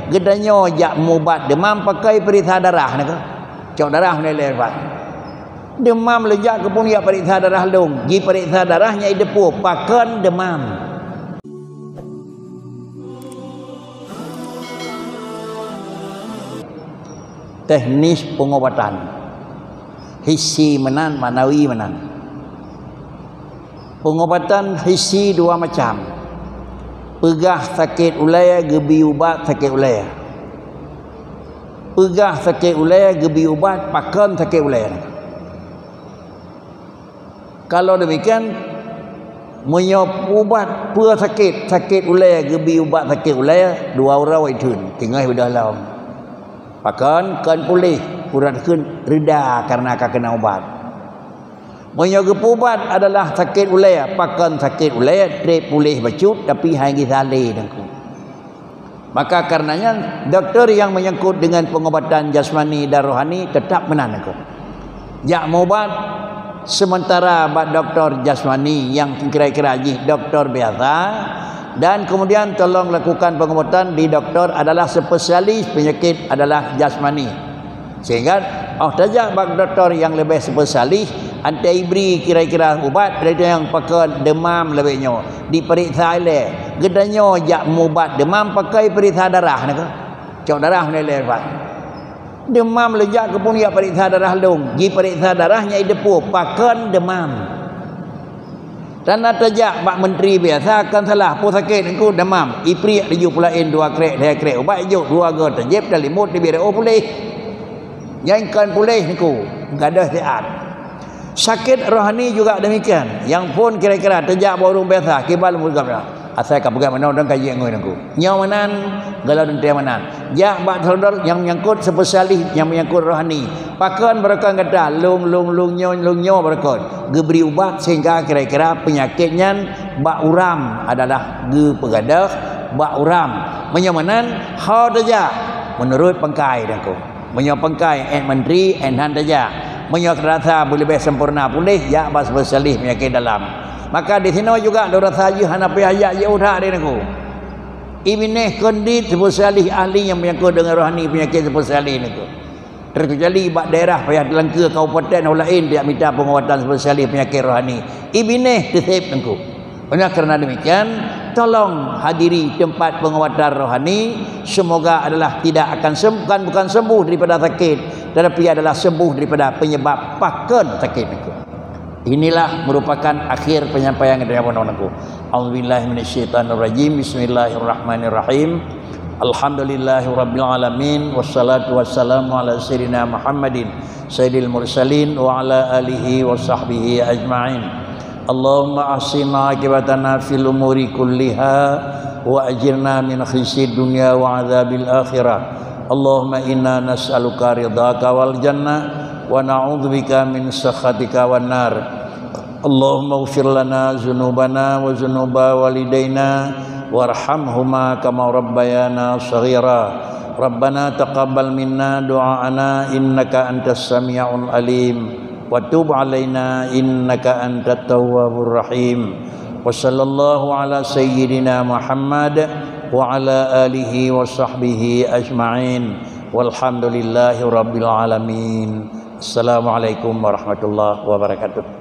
Gedanya jak mubat demam pakai periksa darah nak. Cok darah meleleh Pak. Demam lejak ke pun ya periksa darah dong. Gi periksa darahnya idepu pakan demam. Teknis pengobatan. Hissi menan, manawi menan. Pengobatan hissi dua macam. Pegah sakit ulai, gebi ubat sakit ulai. Pegah sakit ulai, gebi ubat pakan sakit ulai. Kalau demikian menyop ubat pua sakit ulai, gebi ubat sakit ulai, dua orang itu tinggal di dalam. Pakan kan pulih, kurang kun reda karena akan kena ubat. Menyop ubat adalah sakit ulai, pakan sakit ulai, trip pulih bacut tapi hangi saleh dengku. Maka karenanya doktor yang menyangkut dengan pengobatan jasmani dan rohani tetap menan aku. Jak ubat sementara bak doktor jasmani yang kira-kira doktor biasa, dan kemudian tolong lakukan pengobatan di doktor adalah spesialis penyakit adalah jasmani. Sehingga tajak bak doktor yang lebih spesialis antai beri kira-kira ubat dari yang pakai demam lebihnya diperiksa oleh gedanya jak ubat demam pakai periksa darah nak. Cok darah meleleh Pak. Demam lejak ke pun ya periksa darah dong. Gi periksa darahnya idepu pakan demam. Dan tajak Pak Menteri biasa akan salah pu sakit ku demam. Ipri laju pulain dua krek ubat juk dua go tajib dan limut di biro pulih. Yang pulih niku gadah sihat. Sakit rohani juga demikian. Yang pun kira-kira tajak baru biasa kibal mugam. Asal ka pegang mana dan kaji ngoi nangku. Nyau manan galau dan dia manan. Jak bak saudara yang menyangkut spesialis yang menyangkut rohani. Pakan mereka kata lung nyo mereka. Geberi ubat sehingga kira-kira penyakitnya bak uram adalah ge pegadah bak uram. Menyamanan hal tajak menurut pengkai nangku. Menyau pengkai menteri han tajak. Menyau terasa boleh lebih sempurna pulih ya bak spesialis penyakit dalam. Maka di sini juga dorang saja hanapi ayat Yehuda dia niku. Ibneh kondit spesialis ahli yang menyangkut dengan rohani penyakit spesialis niku. Terkecuali bak daerah payah Telangka kabupaten lain dia minta pengobatan spesialis penyakit rohani. Ibneh tetap niku. Oleh kerana demikian, tolong hadiri tempat pengobatan rohani, semoga adalah tidak akan bukan sembuh daripada sakit, tetapi adalah sembuh daripada penyebab pakan sakit niku. Inilah merupakan akhir penyampaian dari aku. Auzubillahi minasyaitonirrajim. Bismillahirrahmanirrahim. Alhamdulillahirabbil alamin wassalatu wassalamu ala sayyidina Muhammadin sayyidil mursalin wa ala alihi wa sahbihi ajma'in. Allahumma ahsina aqibatana fil umuri kulliha wa ajirna min khizyid dunya wa adzabil akhirah. Allahumma inna nas'aluka ridhaka wal jannah wa na'udzubika min sakhatika wan nar. Allahumma ighfir lana dzunubana wa dzunuba walidaina warhamhuma kama rabbayana shaghira. Rabbana taqabbal minna du'aana innaka antas samiul alim wa tub alaina innaka antat tawwabur rahim. Wa sallallahu ala sayyidina Muhammad wa ala alihi wa sahbihi ajma'in. Walhamdulillahi rabbil alamin. Assalamualaikum warahmatullahi wabarakatuh.